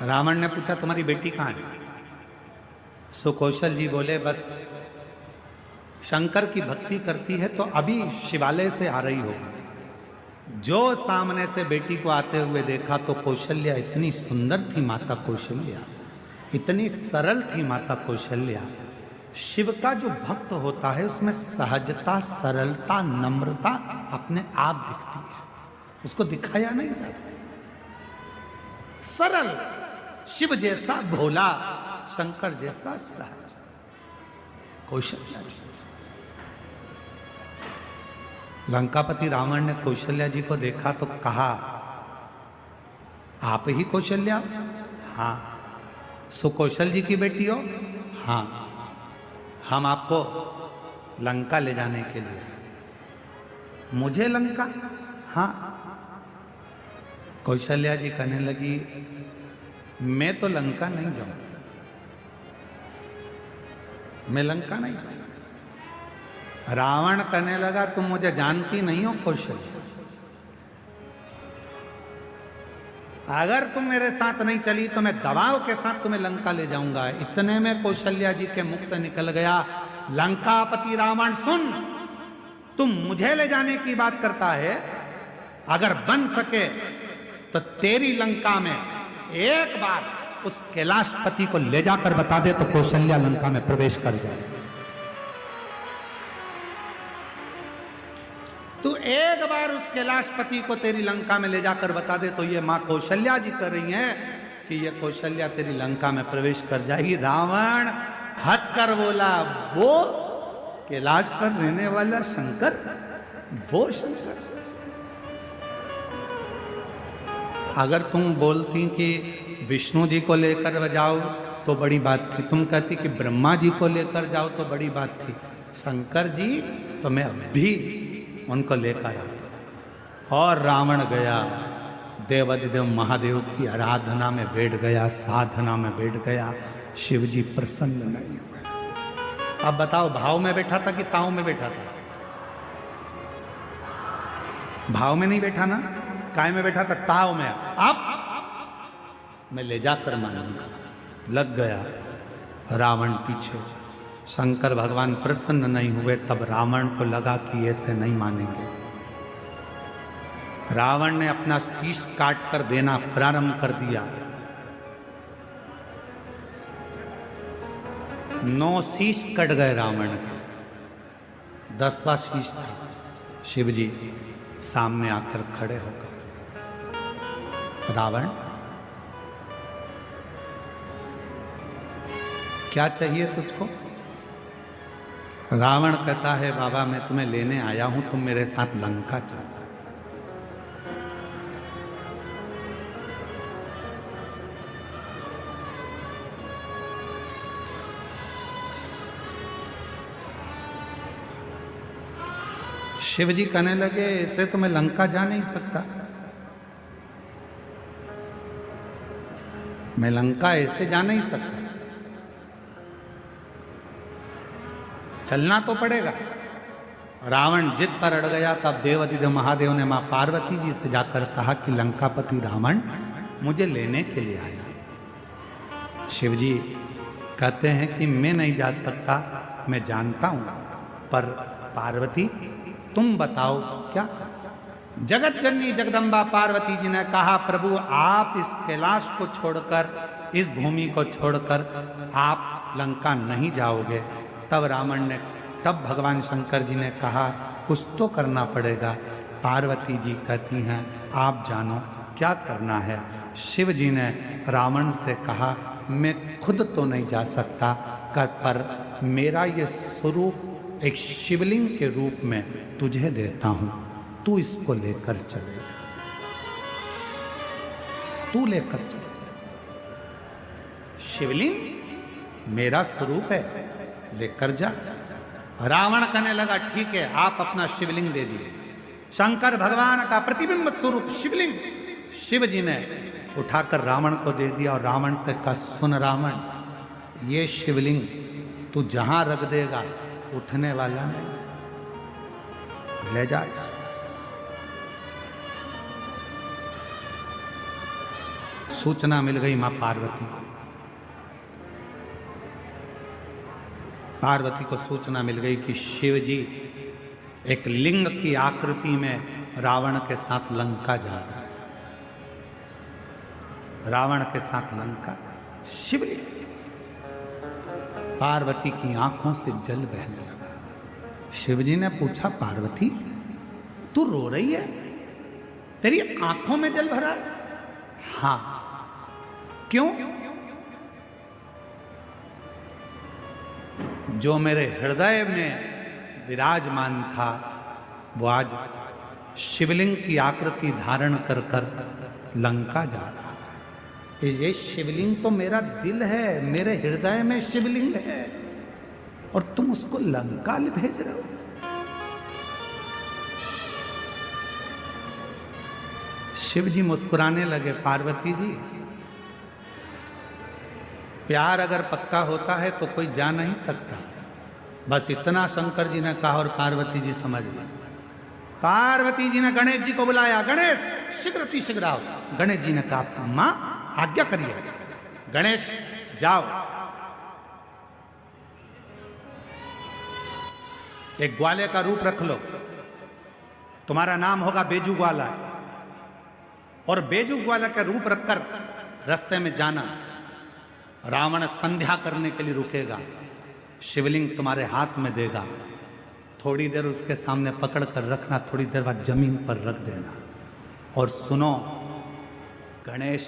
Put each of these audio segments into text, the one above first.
रावण ने पूछा तुम्हारी बेटी कहाँ है? सुकौशल जी बोले बस शंकर की भक्ति करती है तो अभी शिवालय से आ रही होगी। जो सामने से बेटी को आते हुए देखा तो कौशल्या इतनी सुंदर थी माता कौशल्या, इतनी सरल थी माता कौशल्या। शिव का जो भक्त होता है उसमें सहजता, सरलता, नम्रता अपने आप दिखती है, उसको दिखाया नहीं जाता। सरल, शिव जैसा भोला, शंकर जैसा सहज कौशल्या जी। लंकापति रावण ने कौशल्या जी को देखा तो कहा आप ही कौशल्या? हाँ। सुकौशल जी की बेटी हो? हाँ। हम आपको लंका ले जाने के लिए। मुझे लंका? हाँ। कौशल्या जी कहने लगी मैं तो लंका नहीं जाऊंगा, मैं लंका नहीं जाऊंगा। रावण कहने लगा तुम मुझे जानती नहीं हो कौशल्या, अगर तुम मेरे साथ नहीं चली तो मैं दबाव के साथ तुम्हें लंका ले जाऊंगा। इतने में कौशल्या जी के मुख से निकल गया लंकापति रावण सुन, तुम मुझे ले जाने की बात करता है, अगर बन सके तो तेरी लंका में एक बार उस कैलाशपति को ले जाकर बता दे तो कौशल्या लंका में प्रवेश कर जाए। तू एक बार उस कैलाशपति को तेरी लंका में ले जाकर बता दे तो ये मां कौशल्या जी कर रही हैं कि ये कौशल्या तेरी लंका में प्रवेश कर जाएगी। रावण हंसकर बोला वो कैलाश पर रहने वाला शंकर, वो शंकर? अगर तुम बोलती कि विष्णु जी को लेकर जाओ तो बड़ी बात थी, तुम कहती कि ब्रह्मा जी को लेकर जाओ तो बड़ी बात थी, शंकर जी तो मैं अभी उनको लेकर आ। और रावण गया देवाधिदेव महादेव की आराधना में बैठ गया, साधना में बैठ गया। शिव जी प्रसन्न नहीं हुए। अब बताओ भाव में बैठा था कि ताव में बैठा था? भाव में नहीं बैठा ना, काय में बैठा था? ताव में। अब मैं ले जाकर मानूंगा। लग गया रावण पीछे। शंकर भगवान प्रसन्न नहीं हुए। तब रावण को लगा कि ऐसे नहीं मानेंगे। रावण ने अपना शीश काट कर देना प्रारंभ कर दिया। 9 शीश कट गए रावण के, 10वां शीश था। शिव जी सामने आकर खड़े हो गए। रावण क्या चाहिए तुझको? रावण कहता है बाबा मैं तुम्हें लेने आया हूं, तुम मेरे साथ लंका चलो। शिव जी कहने लगे ऐसे तो मैं लंका जा नहीं सकता, मैं लंका ऐसे जा नहीं सकता, चलना तो पड़ेगा। रावण जिद पर अड़ गया। तब देवाधिदेव महादेव ने मां पार्वती जी से जाकर कहा कि लंकापति रावण मुझे लेने के लिए आया। शिव जी कहते हैं कि मैं नहीं जा सकता, मैं जानता हूं, पर पार्वती तुम बताओ क्या? जगत जननी जगदम्बा पार्वती जी ने कहा प्रभु आप इस कैलाश को छोड़कर, इस भूमि को छोड़कर आप लंका नहीं जाओगे। तब भगवान शंकर जी ने कहा कुछ तो करना पड़ेगा। पार्वती जी कहती हैं आप जानो क्या करना है। शिव जी ने रावण से कहा मैं खुद तो नहीं जा सकता, पर मेरा ये स्वरूप एक शिवलिंग के रूप में तुझे देता हूं, तू इसको लेकर चल जा, तू लेकर चल। शिवलिंग मेरा स्वरूप है, लेकर जा। रावण कहने लगा ठीक है आप अपना शिवलिंग दे दीजिए। शंकर भगवान का प्रतिबिंब स्वरूप शिवलिंग शिव जी ने उठाकर रावण को दे दिया। और रावण से कहा सुन रावण, ये शिवलिंग तू जहां रख देगा उठने वाला नहीं, ले जा इसको। सूचना मिल गई मां पार्वती को। पार्वती को सूचना मिल गई कि शिव जी एक लिंग की आकृति में रावण के साथ लंका जा रहा है। रावण के साथ लंका, शिवलिंग। पार्वती की आंखों से जल बहने लगा। शिवजी ने पूछा, पार्वती तू रो रही है? तेरी आंखों में जल भरा है? हां। क्यों? जो मेरे हृदय में विराजमान था वो आज शिवलिंग की आकृति धारण कर कर लंका जा रहा है। ये शिवलिंग तो मेरा दिल है, मेरे हृदय में शिवलिंग है, और तुम उसको लंका भेज रहे हो। शिव जी मुस्कुराने लगे, पार्वती जी प्यार अगर पक्का होता है तो कोई जा नहीं सकता। बस इतना शंकर जी ने कहा और पार्वती जी समझ गई। पार्वती जी ने गणेश जी को बुलाया, गणेश शीघ्र आओ। गणेश जी ने कहा, मां आज्ञा करिए। गणेश जाओ, एक ग्वाले का रूप रख लो, तुम्हारा नाम होगा बेजू ग्वाला, और बेजू ग्वाला का रूप रखकर रास्ते में जाना। रावण संध्या करने के लिए रुकेगा, शिवलिंग तुम्हारे हाथ में देगा, थोड़ी देर उसके सामने पकड़ कर रखना, थोड़ी देर बाद जमीन पर रख देना। और सुनो गणेश,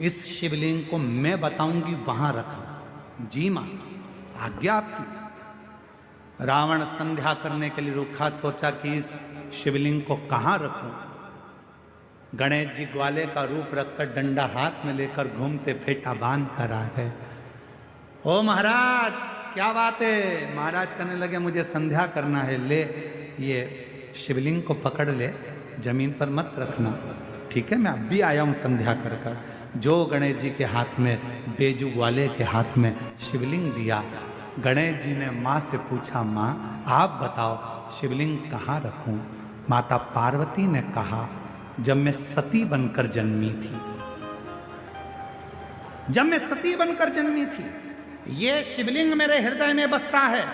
इस शिवलिंग को मैं बताऊंगी वहां रखना। जी मां, आज्ञा आपकी। रावण संध्या करने के लिए रुका, सोचा कि इस शिवलिंग को कहां रखूं। गणेश जी ग्वाले का रूप रखकर डंडा हाथ में लेकर घूमते फेटा बांध कर आ गए। ओ महाराज क्या बात है? महाराज कहने लगे, मुझे संध्या करना है, ले ये शिवलिंग को पकड़ ले, जमीन पर मत रखना। ठीक है, मैं अब भी आया हूं संध्या कर कर। जो गणेश जी के हाथ में, बेजू ग्वाले के हाथ में शिवलिंग दिया, गणेश जी ने माँ से पूछा, माँ आप बताओ शिवलिंग कहाँ रखूं? माता पार्वती ने कहा, जब मैं सती बनकर जन्मी थी, जब मैं सती बनकर जन्मी थी, ये शिवलिंग मेरे हृदय में बसता है।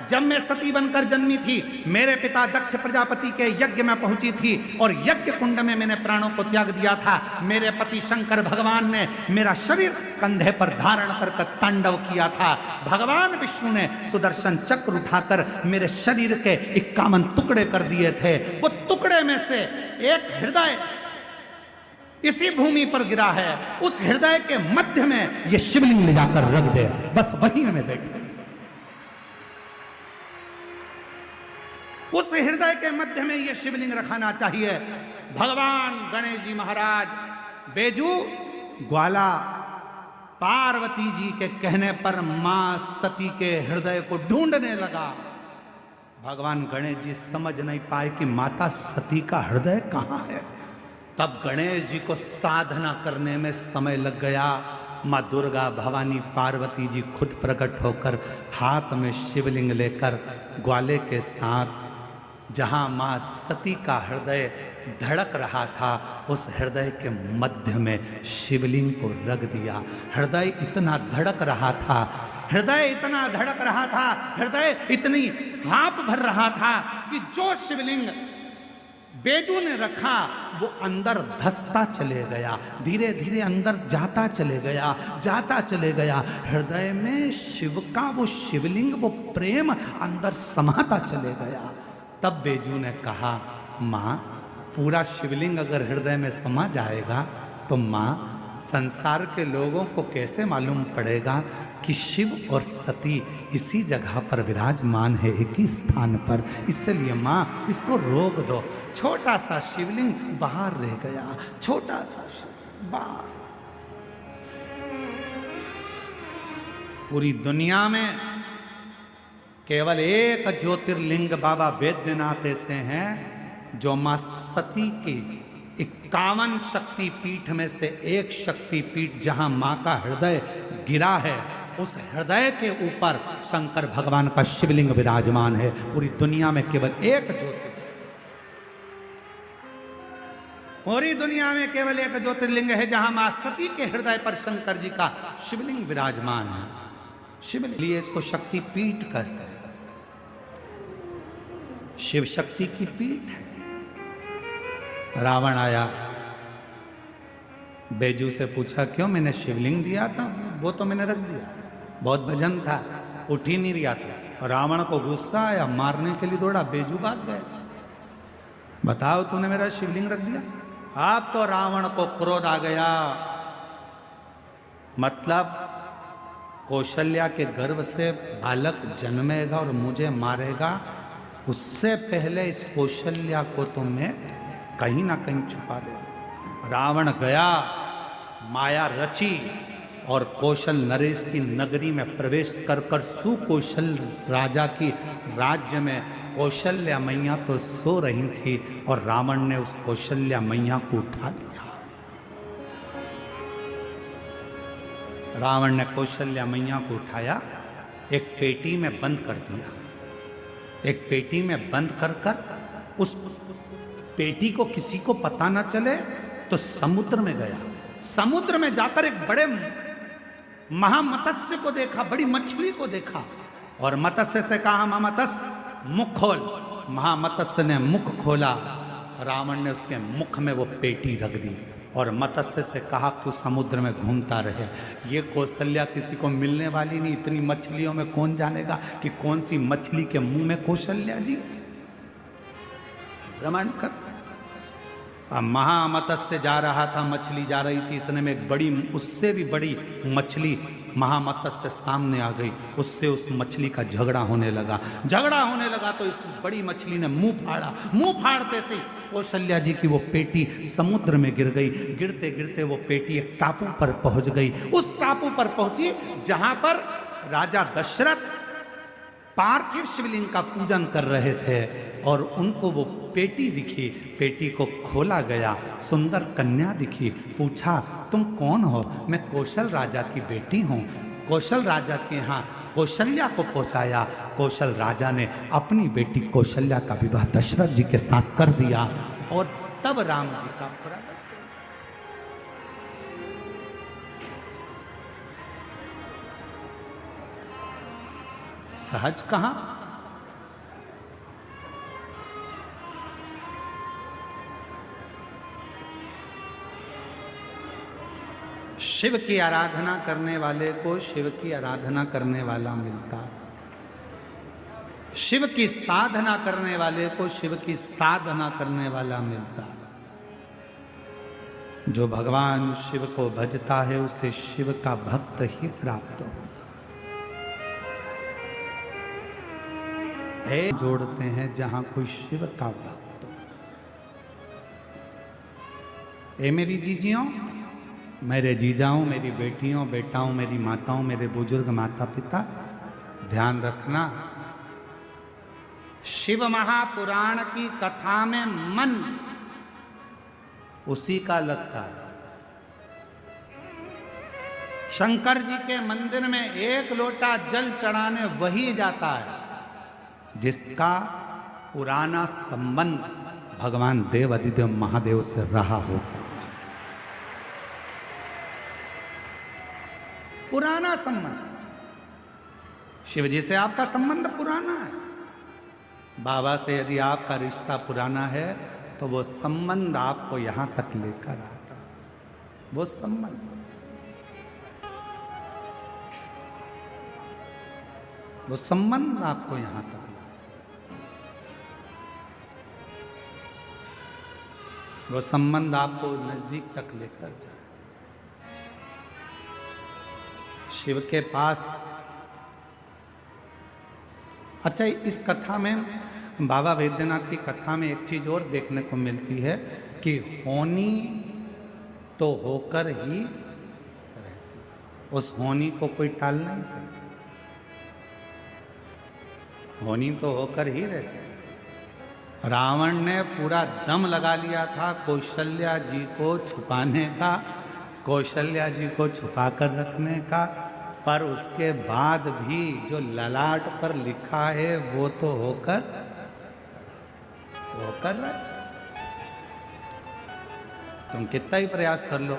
जब मैं सती बनकर जन्मी थी, मेरे पिता दक्ष प्रजापति के यज्ञ में पहुंची थी और यज्ञ कुंड में मैंने प्राणों को त्याग दिया था। मेरे पति शंकर भगवान ने मेरा शरीर कंधे पर धारण कर तांडव किया था। भगवान विष्णु ने सुदर्शन चक्र उठाकर मेरे शरीर के 51 टुकड़े कर दिए थे। वो टुकड़े में से एक हृदय इसी भूमि पर गिरा है, उस हृदय के मध्य में ये शिवलिंग ले जाकर रख दे, बस वहीं में बैठे। उस हृदय के मध्य में ये शिवलिंग रखाना चाहिए। भगवान गणेश जी महाराज बेजू ग्वाला पार्वती जी के कहने पर मां सती के हृदय को ढूंढने लगा। भगवान गणेश जी समझ नहीं पाए कि माता सती का हृदय कहां है। तब गणेश जी को साधना करने में समय लग गया। माँ दुर्गा भवानी पार्वती जी खुद प्रकट होकर हाथ में शिवलिंग लेकर ग्वाले के साथ जहां माँ सती का हृदय धड़क रहा था, उस हृदय के मध्य में शिवलिंग को रख दिया। हृदय इतना धड़क रहा था, हृदय इतना धड़क रहा था, हृदय इतनी हाँप भर रहा था कि जो शिवलिंग बेजू ने रखा वो अंदर धसता चले गया, धीरे धीरे अंदर जाता चले गया, जाता चले गया। हृदय में शिव का वो शिवलिंग, वो प्रेम अंदर समाता चले गया। तब बेजू ने कहा, माँ पूरा शिवलिंग अगर हृदय में समा जाएगा तो माँ संसार के लोगों को कैसे मालूम पड़ेगा कि शिव और सती इसी जगह पर विराजमान है, एक ही स्थान पर। इसलिए माँ इसको रोक दो। छोटा सा शिवलिंग बाहर रह गया, छोटा सा शिवलिंग बाहर। पूरी दुनिया में केवल एक ज्योतिर्लिंग बाबा वैद्यनाथ ऐसे हैं जो मां सती की 51 शक्तिपीठ में से एक शक्तिपीठ जहां मां का हृदय गिरा है, उस हृदय के ऊपर शंकर भगवान का शिवलिंग विराजमान है। पूरी दुनिया में केवल एक ज्योतिर्लिंग, पूरी दुनिया में केवल एक ज्योतिर्लिंग है जहां मां सती के हृदय पर शंकर जी का शिवलिंग विराजमान है। शिवलिंग लिए इसको शक्ति पीठ कहते हैं, शिव शक्ति की पीठ है। रावण आया, बैजू से पूछा क्यों, मैंने शिवलिंग दिया था, वो तो मैंने रख दिया, बहुत वजन था, उठ ही नहीं रहा था। रावण को गुस्सा आया, मारने के लिए दौड़ा, बैजू भाग गए। बताओ तूने मेरा शिवलिंग रख दिया। अब तो रावण को क्रोध आ गया, मतलब कौशल्या के गर्भ से बालक जन्मेगा और मुझे मारेगा, उससे पहले इस कौशल्या को तो मैं कहीं ना कहीं छुपा दे। रावण गया, माया रची और कौशल नरेश की नगरी में प्रवेश कर कर सुकौशल राजा की राज्य में कौशल्या मैया तो सो रही थी और रावण ने उस कौशल्या मैया को उठा लिया। रावण ने कौशल्या मैया को उठाया, एक पेटी में बंद कर दिया। एक पेटी में बंद कर कर उस पेटी को किसी को पता ना चले तो समुद्र में गया। समुद्र में जाकर एक बड़े महामत्स्य को देखा, बड़ी मछली को देखा और मत्स्य से कहा महामत्स्य मुख खोल। महामत्स्य ने मुख खोला, रावण ने उसके मुख में वो पेटी रख दी और मत्स्य से कहा तू समुद्र में घूमता रहे। ये कौशल्या किसी को मिलने वाली नहीं, इतनी मछलियों में कौन जानेगा कि कौन सी मछली के मुंह में कौशल्या जी। ब्रह्मांड कर महामत्स्य जा रहा था, मछली जा रही थी, इतने में एक बड़ी, उससे भी बड़ी मछली महामत्स्य सामने आ गई। उससे उस मछली का झगड़ा होने लगा। झगड़ा होने लगा तो इस बड़ी मछली ने मुंह फाड़ा। मुंह फाड़ते से कौशल्या जी की वो पेटी समुद्र में गिर गई। गिरते गिरते वो पेटी एक टापू पर पहुंच गई। उस टापू पर पहुंची जहां पर राजा दशरथ पार्थिव शिवलिंग का पूजन कर रहे थे और उनको वो पेटी दिखी। पेटी को खोला गया, सुंदर कन्या दिखी। पूछा तुम कौन हो? मैं कौशल राजा की बेटी हूँ। कौशल राजा के यहाँ कौशल्या को पहुंचाया। कौशल राजा ने अपनी बेटी कौशल्या का विवाह दशरथ जी के साथ कर दिया और तब राम जी का सहज कहां, शिव की आराधना करने वाले को शिव की आराधना करने वाला मिलता। शिव की साधना करने वाले को शिव की साधना करने वाला मिलता। जो भगवान शिव को भजता है उसे शिव का भक्त ही प्राप्त होता है। जोड़ते हैं जहां कोई शिव का भक्त हो। ए मेरी जीजियों, मेरे जीजाओं, मेरी बेटियों, बेटाओं, मेरी माताओं, मेरे बुजुर्ग माता पिता, ध्यान रखना, शिव महापुराण की कथा में मन उसी का लगता है। शंकर जी के मंदिर में एक लोटा जल चढ़ाने वही जाता है जिसका पुराना संबंध भगवान देव अधिदेव महादेव से रहा होगा। पुराना संबंध, शिव जी से आपका संबंध पुराना है। बाबा से यदि आपका रिश्ता पुराना है तो वो संबंध आपको यहां तक लेकर आता है। वो संबंध, वो संबंध आपको यहां तक, वो संबंध आपको नजदीक तक लेकर जाए। शिव के पास, अच्छा इस कथा में, बाबा वैद्यनाथ की कथा में एक चीज और देखने को मिलती है कि होनी तो होकर ही रहती, उस होनी को कोई टाल नहीं सकता। होनी तो होकर ही रहती। रावण ने पूरा दम लगा लिया था कौशल्या जी को छुपाने का, कौशल्या जी को छुपाकर रखने का, पर उसके बाद भी जो ललाट पर लिखा है वो तो होकर रहे। तुम कितना ही प्रयास कर लो,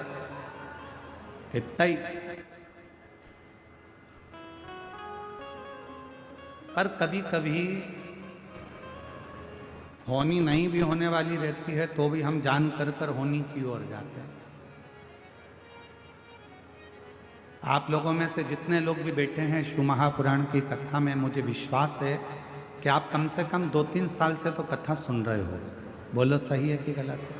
कितना ही, पर कभी कभी होनी नहीं भी होने वाली रहती है तो भी हम जान कर कर होनी की ओर जाते हैं। आप लोगों में से जितने लोग भी बैठे हैं शिव महापुराण की कथा में, मुझे विश्वास है कि आप कम से कम 2-3 साल से तो कथा सुन रहे हो। बोलो सही है कि गलत है?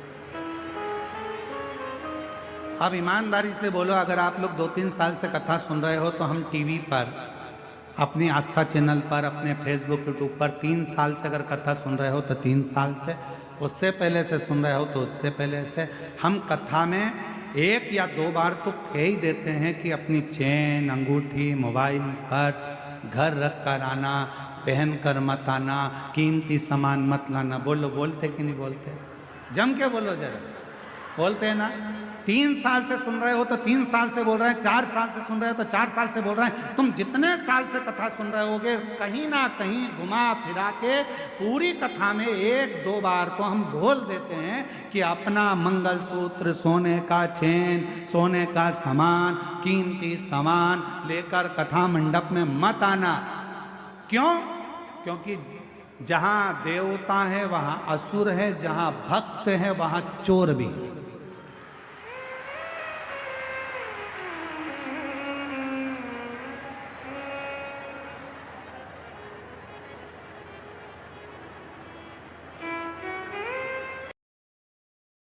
आप ईमानदारी से बोलो, अगर आप लोग 2-3 साल से कथा सुन रहे हो तो हम टीवी पर, अपनी आस्था चैनल पर, अपने फेसबुक यूट्यूब पर 3 साल से अगर कथा सुन रहे हो तो 3 साल से, उससे पहले से सुन रहे हो तो उससे पहले से, हम कथा में 1 या 2 बार तो कह ही देते हैं कि अपनी चेन, अंगूठी, मोबाइल, पर्स घर रख कर आना, पहन कर मत आना, कीमती सामान मत लाना। बोलो, बोलते कि नहीं बोलते? जम के बोलो जरा, बोलते हैं ना? 3 साल से सुन रहे हो तो 3 साल से बोल रहे हैं, 4 साल से सुन रहे हो तो 4 साल से बोल रहे हैं। तुम जितने साल से कथा सुन रहे होगे, कहीं ना कहीं घुमा फिरा के पूरी कथा में 1-2 बार तो हम बोल देते हैं कि अपना मंगलसूत्र, सोने का चेन, सोने का सामान, कीमती सामान लेकर कथा मंडप में मत आना। क्यों? क्योंकि जहां देवता है वहां असुर है, जहां भक्त है वहां चोर भी है।